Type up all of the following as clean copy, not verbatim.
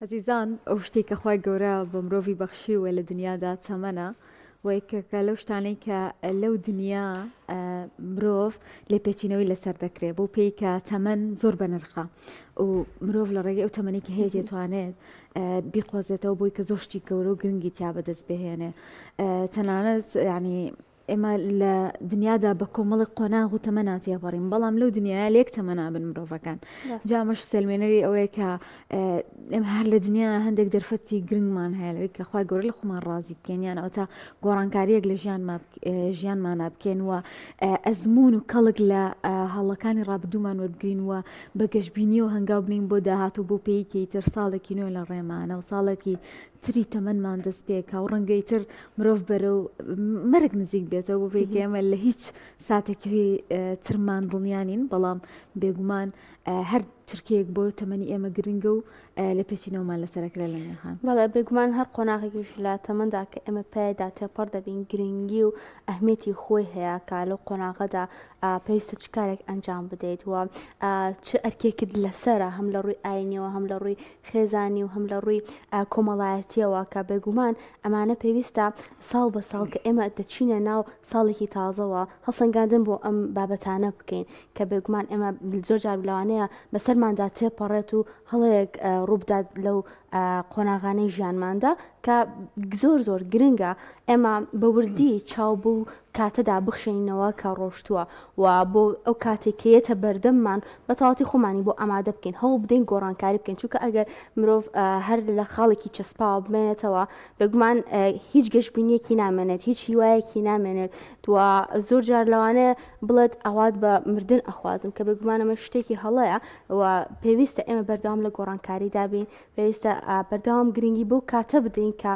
عزیزان ئەو شتێک کە خوای گەورە بە مرۆڤی بەخشیوە لە دنیادا چەمەنە وەیکەکە لەو شتانەی کە لەو دنیا مرۆڤ لێپێچینەوەی لەسەر دەکرێت بۆ پێی کە تەمەن زۆر بەنرخە و مرۆڤ لە ڕێگەی ئەو تەمەنی کە هەیە دەتوانێت بیقۆزێتەوە بۆی کە زۆر شتی گەورە و گرنگی تیا بەدەست بهێنێ تەنانەت ینی ئێمە لە دنیادا بە کۆمەڵی قۆناغ و تەمەناتی هەبڕین بەڵام لەو دنیاە لێک تەمەنابن مرۆڤەکان جامەش سلمێنەری ئەوەیە کە ئێمە هەر لە دنیا هەندێک دەرفەتی گرنگمان هەیە لەوەی کە خوای گەورە لە خۆمان ڕازی بکەین ئەو تا گۆڕانکاریەک لە ژیانمانە بکەین وە ئەزمون و کەڵک لە هەڵەکانی ڕابردوومان وەربگرین وە بە گەشتبینی و هەنگاو بنین بۆ داهاتوو بۆ پێیکەی تر ساڵێکی نوێ لە ڕێمانە و ساڵێکی تری تەمەنمان دەست پێکە و ڕەنگەی تر مرۆڤ بەرە و مەرگ نزیک بێتەوە بۆ پێیکە ئێمە لە هیچ ساتێکی ترمان دڵنیانین بەڵام بێگومان هەر چرکەیەک بۆ تەمەنی ئێمە گرنگە و لە پێچینەوەمان لەسەرەکرا لە نێخان بەڵێ بێگومان هەر قۆناغێکیش لە تەمەندا کە ئێمە پێدا تێپەڕ دەبین گرنگی و ئەهمێتی خۆی هەیە کە لەو قۆناغەدا پێویستە چ کارێک ئەنجام بدەیت وە چ ئەرکێکت لەسرە هەم لە ڕووی ئاینیەوە هەم لە ڕووی خێزانی و هەم لە ڕووی کۆمەڵایەتیەوە کە بێگومان ئەمانە پێویستە ساڵ بە ساڵ کە ئێمە دەچینە ناو ساڵێکی تازەوە هەڵسەنگاندن بۆ ئەم بابەتانە بکەین کە بێگومان ئێمە زۆر جار لەوانەیە بەسەرماندا تێپەڕێت و هەڵەیەک ڕووبدات لەو قۆناغانەی ژیانماندا کە زۆر گرنگە ئێمە بەوردی چاو بوو کاتەدا بخشێنینەوە کە ڕۆشتووە و بۆ ئەو کاتێکەیەتە بەردەممان بە تەواتی خۆمانی بۆ ئامادە بکەین هەوڵ بدەین گۆڕانکاری بکەین چونکە ئەگەر مرۆڤ هەر لە خاڵێکی چەسپاوە بمێنێتەوە بێگومان هیچ گەشتبینیەکی نامێنێت هیچ هیوایەکی نامێنێت و زۆر جار لەوانەیە بڵێت ئەوات بە مردن ئەخوازم کە بێگومانەمە شتێکی هەڵەیە و پێویستە ئێمە بەردەوام لە گۆڕانکاری دابین پێویستە بەردەوام گرنگی بۆ کاتە بدەین کە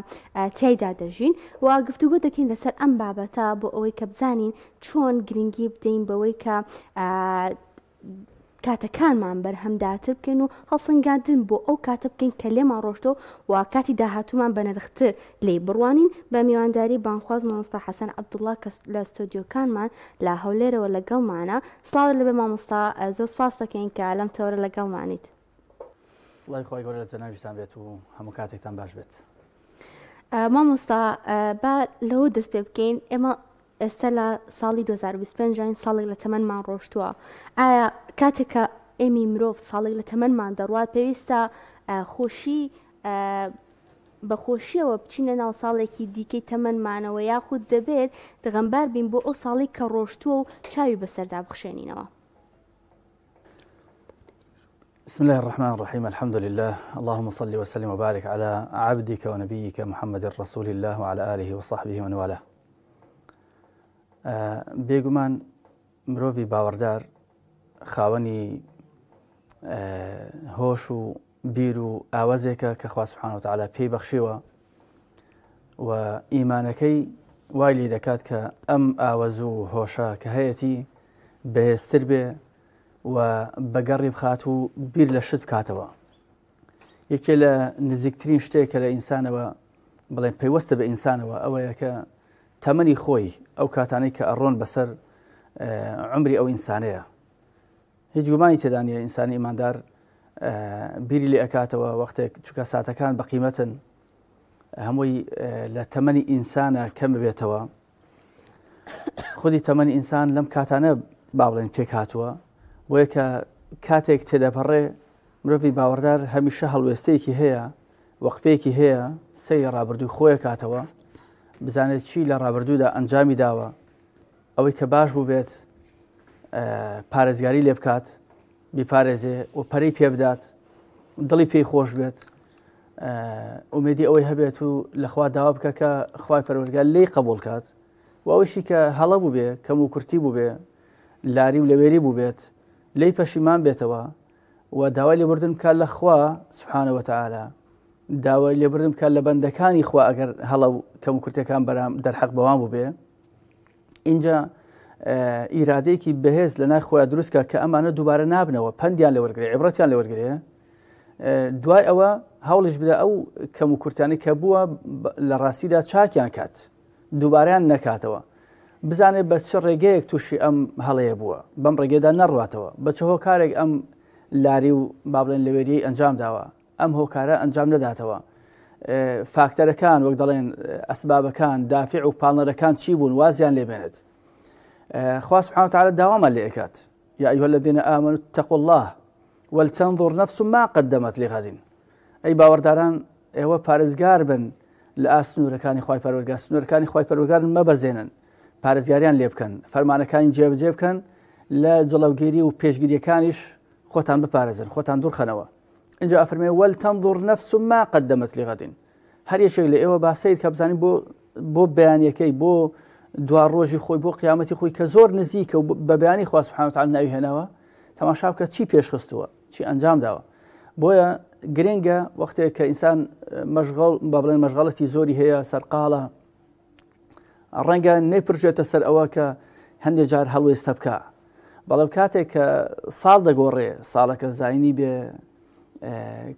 تیایدا دەژین و گفتوگۆ دەکەین لەسەر ئەم بابەتە بۆ ئەوەی کە بزانین چۆن گرنگی بدەین بەوەی کە کاتەکانمان بەرهەمداتر بکەین و هەڵسەنگاندن بۆ ئەو کاتە بکەین کە لێمان ڕۆشتۆ و کاتی داهاتوومان بە نرختر لێ بڕوانین بە میوانداری بانخواز مامۆستا حەسەن عەبدوڵڵا کە لە ستۆدیۆکانمان لە هەولێرەوە لەگەڵمانە سڵاو لەبێ مامۆستا زۆر سپاس دەکەین کە لەم تەورە لەگەڵمانیت سڵای خۆی گەورە لە جەناویشتان بێت و هەموو کاتێکتان باش بێت مامۆستا با لەوە دەست پێ بکەین ئێمە ئێستا لە ساڵی 2025 ساڵێک لە تەمەنمان ڕۆشتووە ئایا کاتێک کە ئێمی مرۆڤ ساڵێک لە تەمەنمان دەڕوات پێویستە خۆشی بەخۆشیەوە بچینە ناو ساڵێکی دیکەی تەمەنمانەوە یاخود دەبێت دغەمبار بین بۆ ئەو ساڵی کە ڕۆشتووە و چاوی بەسەردا بخشێنینەوە بسم الله الرحمن الرحيم الحمد لله اللهم صل وسلم وبارك على عبدك ونبيك محمد رسول الله وعلى آله وصحبه ومن والاه بێگومان مرۆڤی باوەڕدار خاوەنی هۆش و بیر و ئاوازێکە کە خوا سوبحانەهو وتەعالا پێی بەخشیوە و ئیمانەکەی وای لێ دەکات کە ئەم ئاوەز و هۆشە کە هەیەی بەهێزتر بێ و بەگەڕی بخات و بیر لە شت بکاتەوە یەکێ لە نزیکترین شتێکە لە ئینسانەوە بڵێن پەیوەستە بە ئینسانەوە ئەوەیە کە تەمەنی خۆی ئەو کاتانەی کە ئەڕۆن بەسەر عمری ئەو ئینسانەیە هیچ گومانی تێدا نیە ئینسانی ئیماندار بیری لێ ئەکاتەوە وەختێک چونکە ساتەکان بە قیمەتن هەمووی لە تەمەنی ئینسانە کەم بێتەوە خودی تەمەنی ئینسان لەم کاتانە با بڵێن پێک هاتووە بۆیە کە کاتێک تێدەپەڕێ مرۆڤی باوەڕدار هەمیشە هەڵوێستەیەکی هەیە وەقفەیەکی هەیە سەیری ڕابردووی خۆیە کاتەوە بزانێت چی لە ڕابردوودا ئەنجامی داوە ئەوەی کە باش بوو بێت پارێزگاری لێ بکات بیپارێزێ و پەرەی پێ بدات دڵی پێی خۆش بێت ئومێدی ئەوەی هەبێت و لەخوا داوا بکە کە خوای پەروەردگار لێی قبوڵ کات و ئەوەشی کە هەڵە بوو بێ کەم و کورتی بوو بێ لاری و لەوێری بوو بێت لێی پەشیمان بێتەوە و داوای لێبوردن بکات لە خوا سوبحانەهو وتەعالا داوای لێبوردن بکات لە بەندەکانی خوا ئەگەر هەڵە و کەم و کورتەکان بەرام دەرحەق بەوان بوو بێ اینجا ئیرادەیەکی بەهێز لە نای خۆیان دروستکە کە ئەمانە دووبارە نابنەوە پندیان لێ وەرگێ عیبرەتیان لێ وەرگێ دوای ئەوە هەوڵش بدە ئەو کەم و کورتانی کە بووە لە ڕاستیدا چاکیان کات دووبارەیان نەکاتەوە بزانێت بە چ ڕێگەیەک تووشی ئەم هەڵەیە بووە بەم ڕێگەدا نەڕواتەوە بە چ هۆکارێک ئەم لاری و با بڵێن لەوێریەی ئەنجام داوە ئەم هۆکارە ئەنجام نەداتەوە. فاکتەرەکان وەک دەڵێن ئەسبابەکان دافع و پاڵنەرەکان چی بوون وازیان لێبێنێت. خوا سبحانه وتعالى داوامان لێ ئەکات يا أيها الذين آمنوا اتقوا الله ولتنظر نفس ما قدمت لغد. ئەی باوەڕداران ئێوە پارێزگار بن لە ئاسنوورەکانی خوای پەروەردگار، سنوورەکانی خوای پەروەردگار مەبەزێنن، پارێزگاریان لێ بکەن، فەرمانەکانی جێبەجێ بکەن، لە جڵەوگیری و پێشگیریەکانیش خۆتان بپارێزن، خۆتان دوورخەنەوە. اینجا ئەفەرمێ ولتنظر نفس ما قدمت لغد. هەر یەکێک لە ئێوە با سەیر کە بزانین بۆ بەیانیەکەی بۆ دوا ڕۆژی خۆی بۆ قیامەتی خۆی کە زۆر نزیکە و بە بەیانی خوا سبحانه وتعالى ناوی هێناوە تەماشا بکە چی پێشخستووە چی ئەنجام داوە. بۆیە گرنگە وەختێک کە ئینسان مەشغەڵ با بڵێن مەشغەڵەتی زۆری هەیە سەرقاڵە ڕەنگە نەیپڕژێتە سەر ئەوە کە هەندێک جار هەڵوێستە بکە، بەڵام کاتێک کە ساڵ دەگۆڕێ، ساڵەکە زاینی بێ،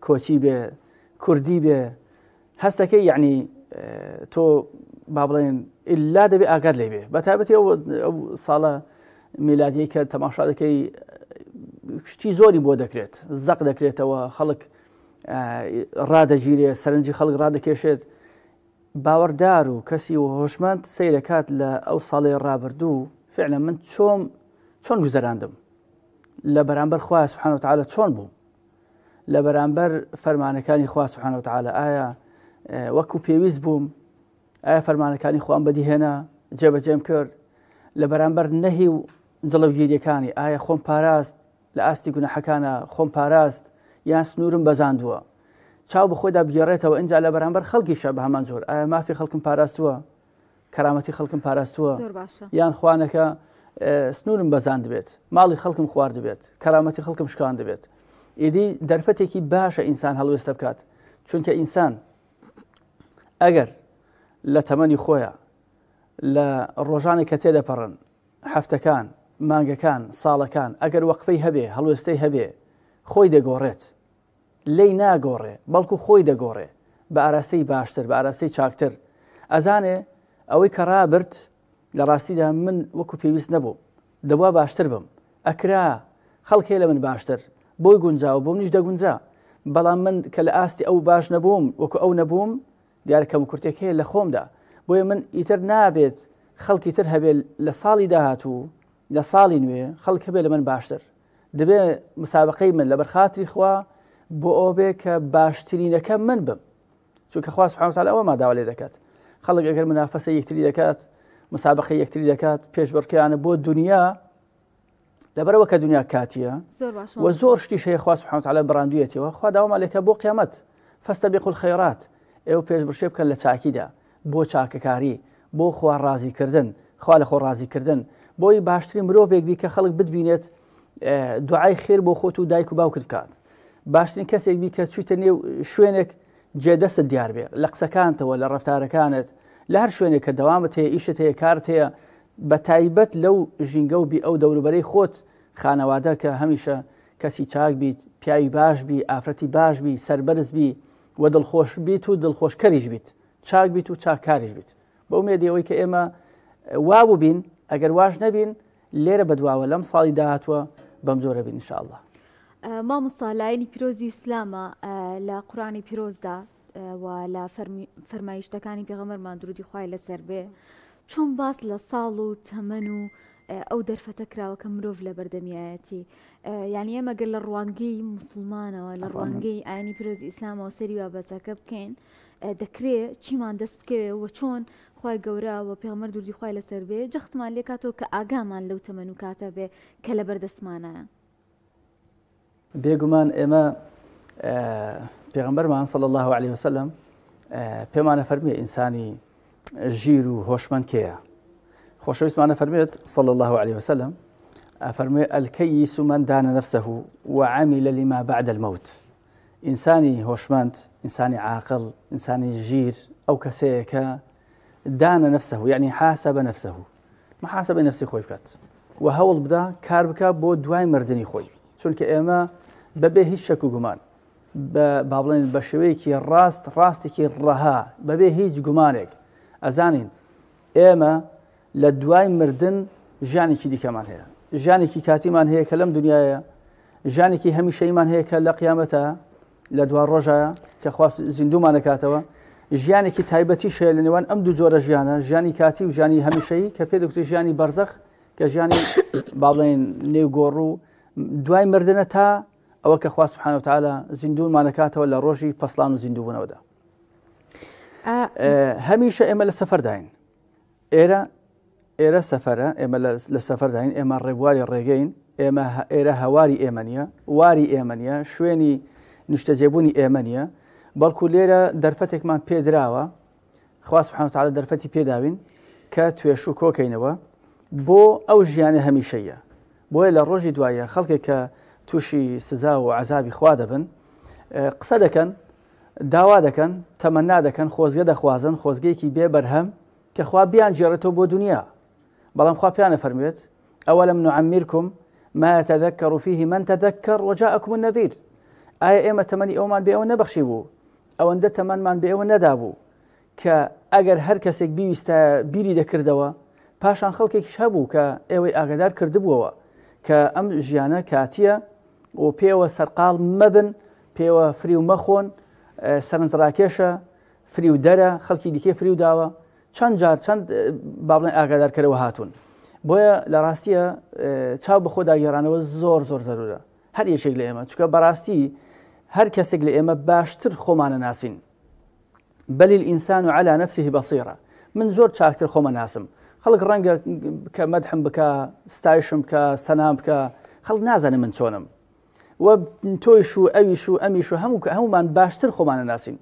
کۆچی بێ، کوردی بێ، هەستەکەی یعنی تۆ با بڵێن ئللا دەبێ ئاگات لێ بێ، بەتایبەتی ئەو ساڵە میلادیەی کە تەماشا دەکەی شتی زۆری بۆ دەکرێت، زەق دەکرێتەوە، خەڵک ڕادەگیرێ، سەرنجی خەڵک ڕادەکێشێت. باوەڕدار و کەسی و هۆشمەند سەیرەکات لە ئەو ساڵی ڕابردوو فعلا من چۆن گوزەراندم، لە بەرامبەر خوا سبحانه وتعالى چۆن بووم، لە بەرامبەر فەرمانەکانی خوا سبحانه وتعالى ئایا وەکو پێویست بووم، ئایا فەرمانەکانی خوام بەدیهێنا جێبەجێم کرد، لە بەرامبەر نەهی و جڵەوگیریەکانی ئایا خۆم پاراست، لە ئاستی گوناحەکانە خۆم پاراست یان سنوورم بەزاندووە، چاو بە خۆیدا بگێڕێتەوە اینجا لە بەرامبەر خەڵکیشە بە هەمان جۆر ئایا مافی خەڵکم پاراستووە، کەرامەتی خەڵکم پاراستووە، یان خوانەکە سنوورم بەزاند بێت، ماڵی خەڵکم خوارد بێت، کەرامەتی خەڵکم شکاند بێت. ئیدی دەرفەتێکی باشە ئینسان هەڵوێستە بکات، چونکە ئینسان ئەگەر لە تەمەنی خۆیە لە ڕۆژانێک کە تێدەپەڕن هەفتەکان، مانگەکان، ساڵەکان، ئەگەر وەقفەی هەبێ، هەڵوێستەی هەبێ، خۆی دەگۆڕێت، لی ناگۆڕێ، بەڵکو خۆی دەگۆڕێ بە ئاراستەی باشتر، بە ئاراستەی چاکتر. ئەزانێ ئەوەی کە ڕابرد لە ڕاستیدا من وەکو پێویست نەبوو، دەبوا باشتر بم، ئەکرا خەڵکێ لە من باشتر، بۆی گونجاوە بۆ منیش دەگونجا، بەڵام من کە لە ئاستی ئەو باش نەبووم، وەکو ئەو نەبووم، دیارە کەم و کورتێک هەیە لە خۆمدا. بۆیە من ئیتر نابێت خەڵکی تر هەبێت لە ساڵی داهاتوو، لە ساڵی نوێ خەڵک هەبێت لە من باشتر، دەبێت مسابقەی من لە بەرخاتری خوا بۆ ئەو بێ کە باشترینەکە من بم، چونکە خوا سبحانه وتعالى ئەوە داوا لێ دەکات. خەڵک ئەگەر منافەسە یەکتری دەکات، مسابقەی یەکتری دەکات، پێشبڕکەیانە بۆ دنیا، لەبەرەوە کە دنیا کاتیە و زۆر شتیش هەیە خوا سبحانه وتعالى بڕاندوویەتەوە، خوا داوامان لێکە بۆ قیامەت فەستەبیقوا الخەیرات، ئێوە پێشبڕشێ بکەن لە چاکیدا، بۆ چاکەکاری، بۆ خوا ڕازیکردن، خوا لە خۆ ڕازیکردن، بۆی باشترین مرۆڤێک بی کە خەڵک بتبینێت دوعای خێر بۆ خۆت و دایک و باوکت بکات، باشترین کەسێک بی کە چوویتە نێو شوێنێک جێدەستت دیار بێ، لە قسەکانتەوە، لە ڕەفتارەکانت، لە هەر شوێنێک کە دەوامت هەیە، ئیشت هەیە، کارت هەیە، بە تایبەت لەو ژینگە و بی ئەو دەوروبەرەی خۆت خانەوادە کە هەمیشە کەسی چاک بیت، پیاوی باش بی، ئافرەتی باش بی، سەربەرز بی و دڵخۆش بیت و دڵخۆشکەریش بیت، چاک بیت و چاککاریش بیت. بە ئومێدیەوەی کە ئێمە وابوو بین، ئەگەر واش نەبین لێرە بەدواوە لەم ساڵی داهاتوە بەم جۆرە بین ئینشاءالله. مامۆستا لایەنی پیرۆزی ئیسلامە لە قورآنی پیرۆزدا و لە فەرمایشتەکانی پێغەمبەرمان درودی خوای لەسەر بێ چۆن باس لە ساڵ و تەمەن و ئەو دەرفەتە کراوە کە مرۆڤ لە بەردەمیایەتی، یعنی ئێمە گەر لە ڕوانگەی موسڵمانەوە، لە ڕوانگەی ئاینی پیرۆزی ئیسلامەوە سەری بابەتەکە بکەین، دەکرێت چیمان دەست بکەوێ و چۆن خوای گەورە و پێغەمبەر درودی خوای لەسەر بێ جەختمان لێ کاتەوە کە ئاگامان لەو تەمەن و کاتە بێ کە لە بەردەستمانایە. بێگومان ئێمە پێغەمبەرمان صلی الله عليه وسلم پێمانە فەرمێ ئینسانی ژیر و هۆشمەند کێیە؟ خۆشەویستمانە فەرمێت صلی الله عليه وسلم فەرمێ الکەیس من دان نفسه وعمل لما بعد الموت. ئینسانی هۆشمەند، ئینسانی عاقڵ، ئینسانی ژیر ئەو کەسەیە کە دانە نفسه، یعنی حاسب نفسه، محاسبەی نفسی خۆی بکات و هەوڵ بدا کار بکە بۆ دوای مردنی خۆی، چونکە ئێمە بەبێ هیچ شەک و گومان با بڵێن بە شێوەیەکی ڕاستێکی ڕەها بەبێ هیچ گومانێک ئەزانین ئێمە لە دوای مردن ژیانێکی دیکەمان هەیە، ژیانێکی کاتیمان هەیە کە لەم دنیاە، ژیانێکی هەمیشەیمان هەیە کە لە قیامەتە لە دوای ڕۆژایە کە خواست زیندومان دەکاتەوە ژیانێکی تایبەتی شەیە لە نێوان ئەم دوو جۆرە ژیانە ژیانی کاتی و ژیانی هەمیشەیی کە پێ دەوتری ژیانی بەرزەخ کە ژیانی با بڵێن نێوگۆڕ و دوای مردنە تا ئەوە کە خوا سوبحانە و تەعالە زیندومان دەکاتەوە لە ڕۆژی پەسڵان و زیندووبوونەوەدا. هەمیشە ئێمە لە سەفەرداین ئێرە سەفەرە ئێمە لە سەفەرداین ئێمە ڕێبواری ڕێگەین ئێمە ئێرە هەواری ئێمە نیە واری ئێمە نیە شوێنی نیشتەجێبوونی ئێمە نیە بەڵکو لێرە دەرفەتێکمان پێدراوە خوا سوبحانە و تەعالە دەرفەتی پێداوین کە توێش و کۆکەینەوە بۆ ئەو ژیانە هەمیشەیە بۆیە لە ڕۆژی دوایە خەڵکێک کە تووشی سزا و عەزابی خوا دەبن قسە دەکەن داوا دەکەن تەمەنا دەکەن خۆزگە دەخوازن خۆزگەیەکی بێ بەرهەم کە خوا بیان جێڕێتەوە بۆ دنیا بەڵام خوا پیانە فەرموێت ئەوەلەم نوعەممیرکم ما يتذكر فيه من تذكر وجاءكم النذير ئایا ئێمە تەمەنی ئەومان بێ ئەوە نەبەخشی بوو ئەوەندە تەمەنمان بێ ئەوە نەدابوو کە ئەگەر هەر کەسێک بیویستە بیری دەکردەوە پاشان خەڵکێکیش هەبوو کە ئێوەی ئاگادار کردبووەوە کە ئەم ژیانە کاتیە و پێوە سەرقاڵ مەبن پێوە فری و مەخۆن سەرنجڕاکێشە فری و دەرە خەڵکی دیکێ فری و داوە چەند جار چەند با بڵێن ئاگادارکەرەوە هاتوون بۆیە لە ڕاستیە چاو بە خۆ داگێڕانەوە زۆر زۆر زەرورە هەر یەکێک لە ئێمە چونکە بەڕاستی هەر کەسێک لە ئێمە باشتر خۆمانە ناسین بەل الئینسان عەلی نەفسیه بەصیرە من زۆر چاکتر خۆمە ناسم خەڵک ڕەنگە کە مەدحم بکە ستایشم بکە سەنام بکە خەڵک نازانێ من چۆنم وە تۆیش و ئەویش و ئەمیش و هەمومان باشتر خۆمانە ناسین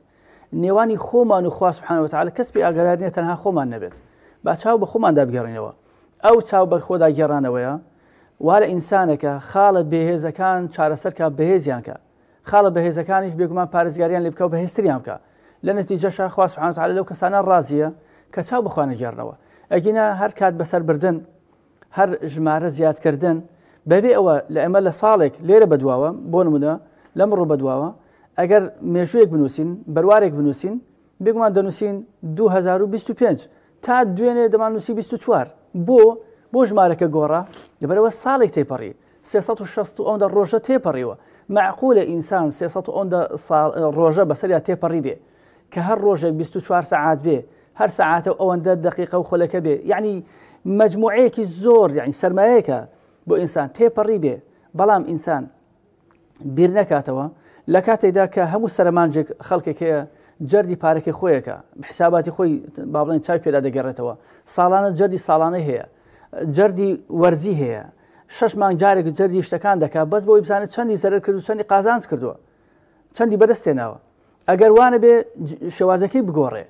نێوانی خۆمان و خوا سوبحانە و تەعالە کەس پێی ئاگادار نییە تەنها خۆمان نەبێت با چاو بە خۆماندا بگەڕینەوە ئەو چاو بە خۆدا گێڕانەوەیە وا لە ئینسانەکە خاڵە بەهێزەکان چارەسەرکە بەهێزیان کە خاڵە بەهێزەکانیش بێگومان پارێزگاریان لێ بکە و بەهێزتریان بکە لە نەتیجەشە خوا سوبحانە و تەعالە لەو کەسانە ڕازیە کە چاو بە خوا نەگێڕنەوە ئەگینە هەر کات بەسەر بردن هەر ژمارە زیادکردن بەبێ ئەوە لە ئێمە لە ساڵێک لێرە بەدواوە بۆ نمونە لەم ڕۆ بەدواوە ئەگەر مێژوویەک بنووسین بەروارێک بنووسین بێگومان دەنووسین 2025 تا دوێنێ دەمان نووسی 24 بۆ ژمارەکە گۆڕە لەبەرەوە ساڵێک تێپەڕی 360 ئەوەندە ڕۆژە تێپەڕیوە معقولە ئینسان 300 ئەوەندە ڕۆژە بەسەریا تێپەڕی بێ کە هەر ڕۆژێک 24 سەعات بێ هەر سەعاتە ئەوەندە دقیقە و خولەکە بێ یعنی مجموعەیەکی زۆر یعنی سەرمایەیەکە بۆ ئینسان تێپەڕی بێ بەڵام ئینسان بیر نەکاتەوە لە کاتێکدا کە هەموو سەرمانجێک خەڵکێک هەیە جەردی پارەکەی خۆیەکە حساباتی خۆی با بڵێن چاوی پێدا دەگەڕێتەوە ساڵانە جەردی ساڵانەی هەیە جەردی وەرزی هەیە 6 مانگ جارێک جەردی شتەکان دەکات بەس بۆی بزانێت چەندی زەرەر کرد و چەندی قازانج کردووە چەندی بەدەستێناوە ئەگەر وانە بێ شێوازەکەی بگۆڕێ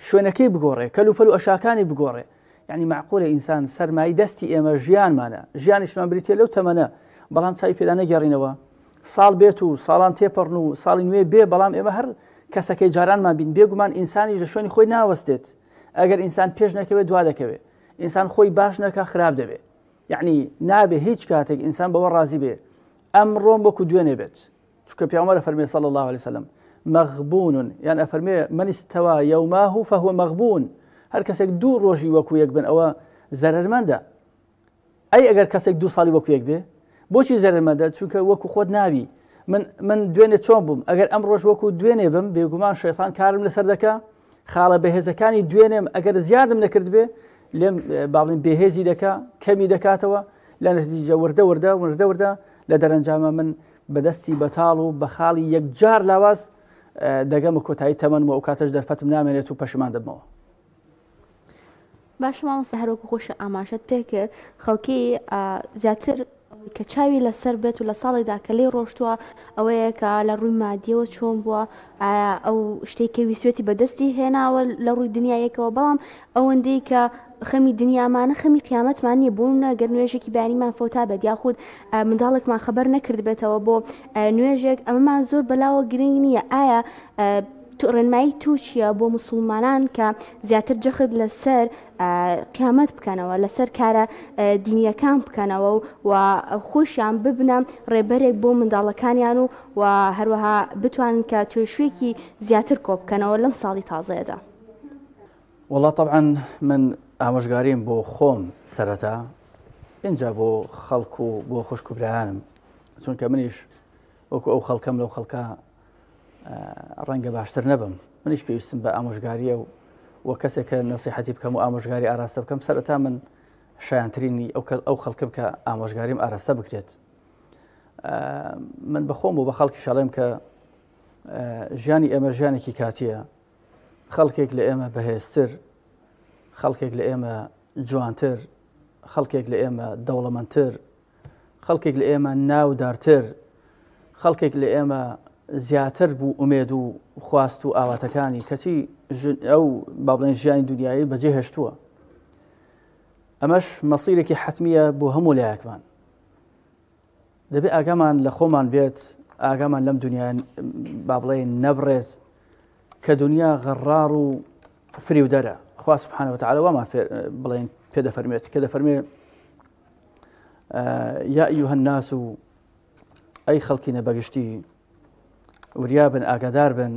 شوێنەکەی بگۆڕێ کەلوپەل و ئەشاکانی بگۆڕێ یعنی معقولە ئینسان سەرمایی دەستی ئێمە ژیانمانە ژیانیشمان بریتێ لەو تەمەنە بەڵام چاوی پێدا نەگەڕینەوە ساڵ بێت و ساڵان تێپەڕن و ساڵی نوێ بێ بەڵام ئێمە هەر کەسەکەی جارانمان بین بێگومان ئینسانیش لە شوێنی خۆی ناوەستێت ئەگەر ئینسان پێش نەکەوێت دوا دەکەوێت ئینسان خۆی باش نەکە خراپ دەبێت یعنی نابێ هیچ کاتێک ئینسان بەوە ڕازی بێ ئەم ڕۆم وەکو دوێنێ بێت چونکە پێغەمبەر فەرمێ صلی الله عليه وسلم مغبون یان ئەفەرمێ من استوى يومه فهو مغبون هەر کەسێک دوو ڕۆژی وەکو یەک بن ئەوە زەرەرمەندە ئەی ئەگەر کەسێک دوو ساڵی وەکو یەک بێ بۆچی زەرەرمەندە چونکە وەکو خۆت نابی من دوێنێ چۆن بووم ئەگەر ئەم ڕۆژ وەکو دوێنێ بم بێگومان شەیطان کارم لەسەر دەکا خاڵە بەهێزەکانی دوێنێم ئەگەر زیادم نەکرد بێ لێم با بڵێن بێهێزی دەکا کەمی دەکاتەوە لە نەتیجە وردە لە دەرەنجامە من بەدەستی بەتاڵ و بە خاڵی یەکجار لاواز دەگەمە کۆتایی تەمەنمە و کاتەش دەرفەتم نامێنێت و پەشیمان دەبمەوە. باش مامۆستا هەروەکو خۆشە ئاماژەت پێکرد خەڵکی زیاتر کە چاوی لەسەر بێت و لە ساڵێکدا کە لێ ڕۆشتووە ئەوەیە کە لە ڕووی مادیەوە چۆن بووە ئەو شتێکی ویسوێتی بەدەستی هێناوە لە ڕووی دنیایەکەوە بەڵام ئەوەندەی کە خەمی دنیامانە خەمی قیامەتمان نییە بۆ نەگەر نوێژێکی بیانیمان فۆتا بێت یاخود منداڵێکمان خەبەر نەکرد بێتەوە بۆ نوێژێک ئەمەمان زۆر بەلاوە گرنگ نییە ئایا ڕێنمایی تو چییە بۆ موسڵمانان کە زیاتر جەخت لەسەر قیامەت بکەنەوە لەسەر کارە دینیەکان بکەنەوە و خۆشیان ببنە ڕێبەرێک بۆ منداڵەکانیان و هەروەها بتوانن کە توێشوێکی زیاتر کۆ بکەنەوە لەم ساڵی تازەیەدا. والله طبعا من ئامۆژگاریم بۆ خۆم سەرەتا اینجا بۆ خەڵک و بۆ خوشک و برایانم چونکە منیش وەکو ئەو خەڵکەم لەو خەڵکە ڕەنگە باشتر نەبم منیش پێویستم بە ئامۆژگاریە و کەسێک کە نەسیحەتی بکەم و ئامۆژگاری ئاراستە بکەم سەرەتا من شایانترینی ئەو خەڵکم کە ئامۆژگاریم ئاراستە بکرێت. من بەخۆم و بە خەڵکی شەڵێم کە ژیانی ئێمە ژیانێکی کاتیە، خەڵکێک لە ئێمە بەهێزتر، خەڵکێک لە ئێمە جوانتر، خەڵکێک لە ئێمە دەوڵەمەندتر، خەڵکێک لە ئێمە ناودارتر، خەڵکێک لە ئێمە زیاتر بوو ئومێد و خواست و ئاواتەکانی کەچی ئەو با بڵێن ژیانی دنیایی بەجێ هێشتووە. ئەمەش مەسیرێکی حتمیە بۆ هەموو لایەکمان. دەبێت ئاگامان لە خۆمان بێت، ئاگامان لەم دنیا با بڵێن نەبڕێت کە دنیا غەڕار و فریودەرە. خوا سبحانه وتعالى وما بڵێن پێ دەفەرمێت کە دەفەرمێ یا ئەیها الناس و ئەی خەڵکی نەبەگشتی وریابن ئاگادار بن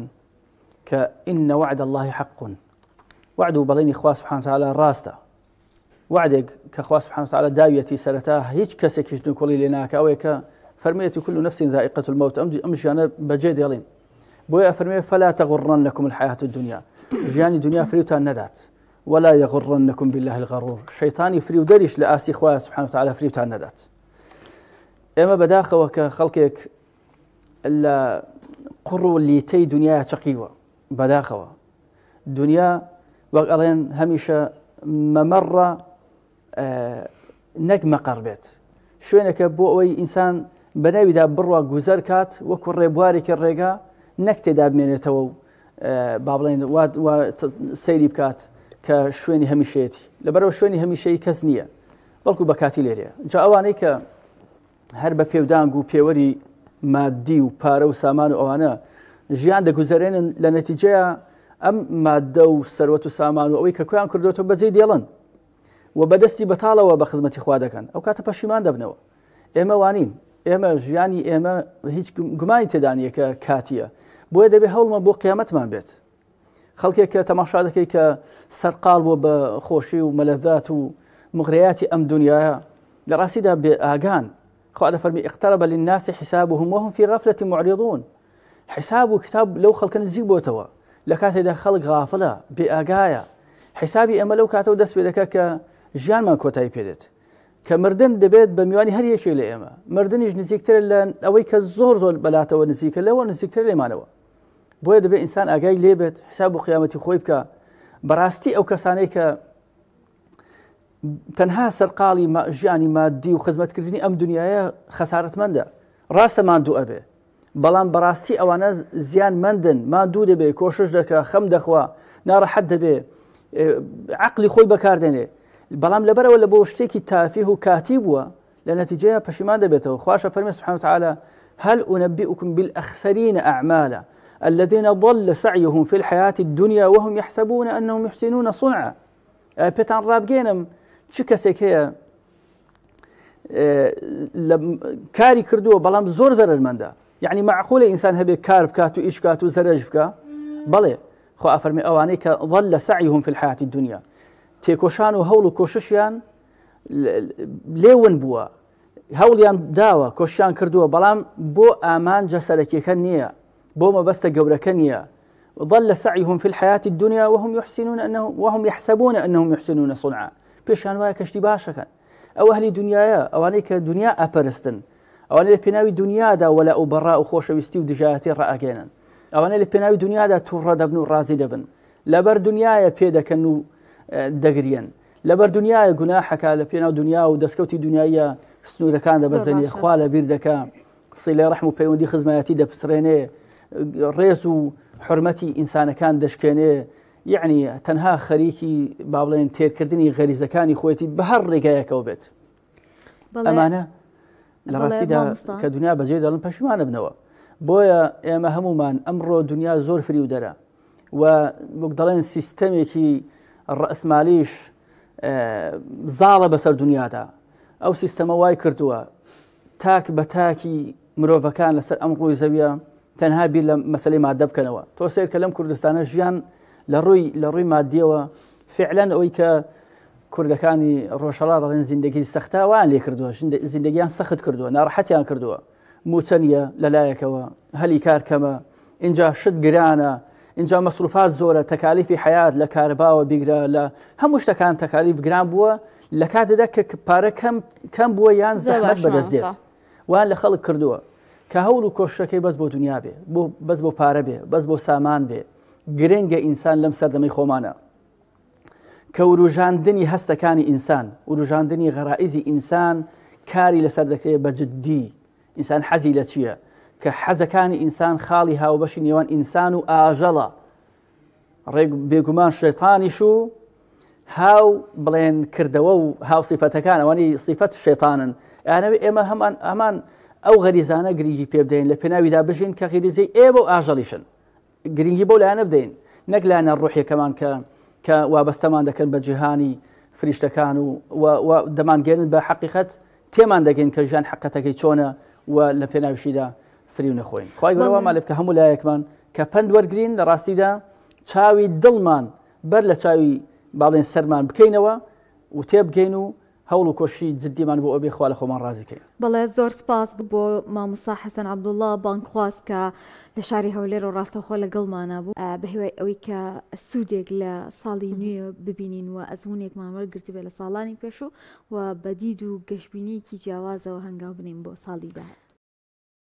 کە ئین وعد الله حق. وعد و بەڵێنی خوا سبحانه وتعالى ڕاستە. وعدێک کە خوا سبحانه وتعالى داویەتی سەرەتا هیچ کەسێکیش دونکۆڵی لێ ناکە ئەوەیە کە فەرمێتی كل نفس ذائقة الموت ئەم ژیانە بەجێ دێڵین. بۆیە فەرمێ فلا تغرنكم الحياة الدنيا ژیانی دنیا فریوتان نەدات ولا يغرنكم بالله الغرور شەیطانی فریودەریش لە ئاستی خوا سبحانه وتعالى فریوتان نەدات. ئێمە بەداخەوە کە خەڵکێک لە قڕ و لیتەی دنیا چەقیوە بەداخەوە دنیا وەک ئەڵێن هەمیشە مەمەڕە نەک مەقەڕ بێت، شوێنێکە بۆ ئەوەی ئینسان بەناویدا بڕوا گوزەر کات وەکو ڕێبوارێکی ڕێگا نەک تێدا بمێنێتەوە و با بڵێن سەیری بکات کە شوێنی هەمیشەیەتی، لەبەرەوە شوێنی هەمیشەیی کەس نییە بەڵکو بە کاتی لێرەیە. جا ئەوانەی کە هەر بە پێودانگ و پێوەری مادی و پارە و سامان و ئەوانە ژیان دەگوزارێنن لە نەتیجەیە ئەم مادە و سەروەت و سامان و ئەوەی کە کویان کردوێتەوە بەجێ دێڵن و بەدەستی بەتاڵەوە بە خزمەتی خوا دەکەن، ئەو کاتە پەشیمان دەبنەوە. ئێمە وانین، ئێمە ژیانی ئێمە هیچ گومانی تێدانیە کە کاتیە، بۆیە دەبێ هەوڵمە بۆ قیامەتمان بێت. خەڵکێک کە تەماشا دەکەی کە سەرقاڵ بۆ بە خۆشی و مەلەذات و مغرياتی ئەم دنیاە لە ڕاستیدا بێ ئاگان. خوا دەفەرمی اقترب للناس حسابهم وهم في غفلة معرضون. حساب و کتاب لەو خەڵکە نزیک بۆتەوە لە کاتێکدا خەڵک غافڵە بێ ئاگایە. حسابی ئەمە لەو کاتەوە دەست پێ دەکات کە ژیانمان کۆتایی پێدێت، کە مردن دەبێت بە میوانی هەر یەکێک لە ئێمە. مردنیش نزیکترە لە ئەوەی کە زۆر بەلاتەوە نزیکە لەوە نزیکتر لێمانەوە. بۆیە دەبێت ئینسان ئاگای لێبێت، حساب و قیامەتی خۆی بکە. بەڕاستی ئەو کەسانەی کە تەنها سەرقاڵی ژیانی مادی و خزمەتکردنی ئەم دنیاە خەسارەتمەندە، ڕاستە ماندوو ئەبێ، بەڵام بەڕاستی ئەوانە زیانمەندن، ماندوو دەبێ، کۆشش دەکە، خەم دەخوا، ناڕەحەت دەبێ، عەقلی خۆی بەکاردێنێ، بەڵام لەبەرەوە لە بۆ شتێکی تافیه و کاتی بووە لە نەتیجەیە پەشیمان دەبێتەوە. خواشە فەرمێ سبحانه وتعالى هل أنبئكم بالأخسرين أعمالا الذين ضل سعيهم في الحياة الدنيا وهم يحسبون أنهم يحسنون صنعا. پێتان ڕابگەێنم چ کەسێک هەیە کاری کردووە بەڵام زۆر زەرمەندە، یعنی معقولە ئینسان هەبێ کار بکات و ئیش بکات و زەرج بکە، بەڵێ خوا ئەفەرمێ ئەوانەی کە ضل سعيهم في الحياة الدنيا تێکۆشان و هەوڵ و کۆششیان لێون بووە، هەوڵیان داوە، کۆشیان کردووە، بەڵام بۆ ئامانجە سەرەکیەکە نییە، بۆ مەبەستە گەورەکە نییە. ضل سعيهم في الحياة الدنيا وهم يحسبون أنهم يحسنون صنعا. پێشان وایە کەشتی باشەکەن. ئەو ئەهلی دنیاە، ئەوانەی کە دنیا ئەپەرستن، ئەوانەی لە پێناوی دنیادا وەلا و بەڕا و خۆشەویستی و دژایەتی ڕائەگەێنن، ئەوانەی لە پێناوی دنیادا تووڕە دەبن و ڕازی دەبن، لەبەر دنیاە پێ دەکەن و دەگرێن، لەبەر دنیاە گوناحەکە، لە پێناو دنیا و دەستکەوتی دنیایە سنوورەکان دەبەزێنێ، خوا لەبیر دەکا، سیلەی ڕەحم و پەیوەندی خزمەتی دەپسرێنێ، ڕێز و حرمەتی ئینسانەکان دەشکێنێ، یعنی تەنها خەریکی با بڵێن تێرکردنی غەریزەکانی خۆیەتی بە هەر ڕێگایەکەوە بێت. ئەمانە لە ڕاستیدا کە دنیا بەجێ دەڵن پەشیمانە بنەوە. بۆیە ئێمە هەمومان ئەمڕۆ دنیا زۆر فریودەرە و وەک دەڵێن سیستەمێکی ڕەسمالیش زاڵە بەسەر دنیادا. ئەو سیستەمە وای کردووە تاک بە تاکی مرۆڤەکان لەسەر ئەم ڕووی زەویە تەنها بیر لە مەسەلەی مادە بکەنەوە. تۆ سیر کە لەم کوردستانە ژیان لە ڕووی مادیەوە فعلەن ئەوەی کە کوردەکانی ڕۆژهەڵا دەڵێن زیندگی سەختاوان لێ کردووە، زیندگیان سەخت کردووە، ناڕەحەتیان کردووە، موچە نیە لەلایەکەوە، هەلی کار کەمە، اینجا شت گرانە، اینجا مەسروفات زۆرە، تەکالیفی حیات لە کارەباوە بیگرە، لە هەموو شتەکان تەکالیف گران بووە لە کاتێدا کە پارە کەم بووە یان زەحمەت بەدەستێت وان لە خەڵک کردووە کە هەوڵ و کۆشتەکەی بەس بۆ دنیا بێ، بەس بۆ پارە بێ، بەس بۆ سامان بێ. گرنگە ئینسان لەم سەردەمەی خۆمانە کە وروژاندنی هەستەکانی ئینسان، وروژاندنی غەرائزی ئینسان کاری لەسەر دەکرێت بە جددی. ئینسان حەزی لە چییە؟ کە حەزەکانی ئینسان خاڵی هاوبەشی نێوان ئینسان و ئاژەڵە. ڕێک بێگومان شێتانیش و هاو بڵێن کردەوە و هاو سیفەتەکان ئەوانی سیفەت شێتانن. یانەوێ ئێمە هەمان ئەو غەریزانە گرنگی پێ بدەین لە پێناویدا بژین کە غەریزەی ئێمە و ئاژەڵیشن. گرنگی بۆ لایەنە بدەین، نەک لایەنە ڕوحیەکەمان کە وابەستەمان دەکەن بە جیهانی فریشتەکان و دەمانگەێنن بە حەقیقەت تێمان دەگەین کە ژیان حەقەتەکەی چۆنە و لە پێناویشیدا فری و نەخۆین. خی گەورەمان لێ بکە هەموو لایەکمان کە پند وەرگرین لە ڕاستیدا چاوی دڵمان بەر لە چاوی باڵێن سەرمان بکەینەوە و تێبگەین و هەوڵ و کۆشی جددیمان بۆ ئەبێ خوا لە خۆمان ڕازیکەین. بەڵێ زۆر سپاس بۆ مامۆستا حەسەن عەبدوڵڵا بانگخواست کە لە شاری هەولێر و ڕاستەوخۆ لەگەڵمانە بوو بە هیوای ئەوەی کە سوودێک لە ساڵی نوێ ببینین و ئەزمونێکمان وەرگرتی بێ لە ساڵانی پێش و بەدید و گەشتبینیەکی جیاوازەوە هەنگاو بنین بۆ ساڵی داهات.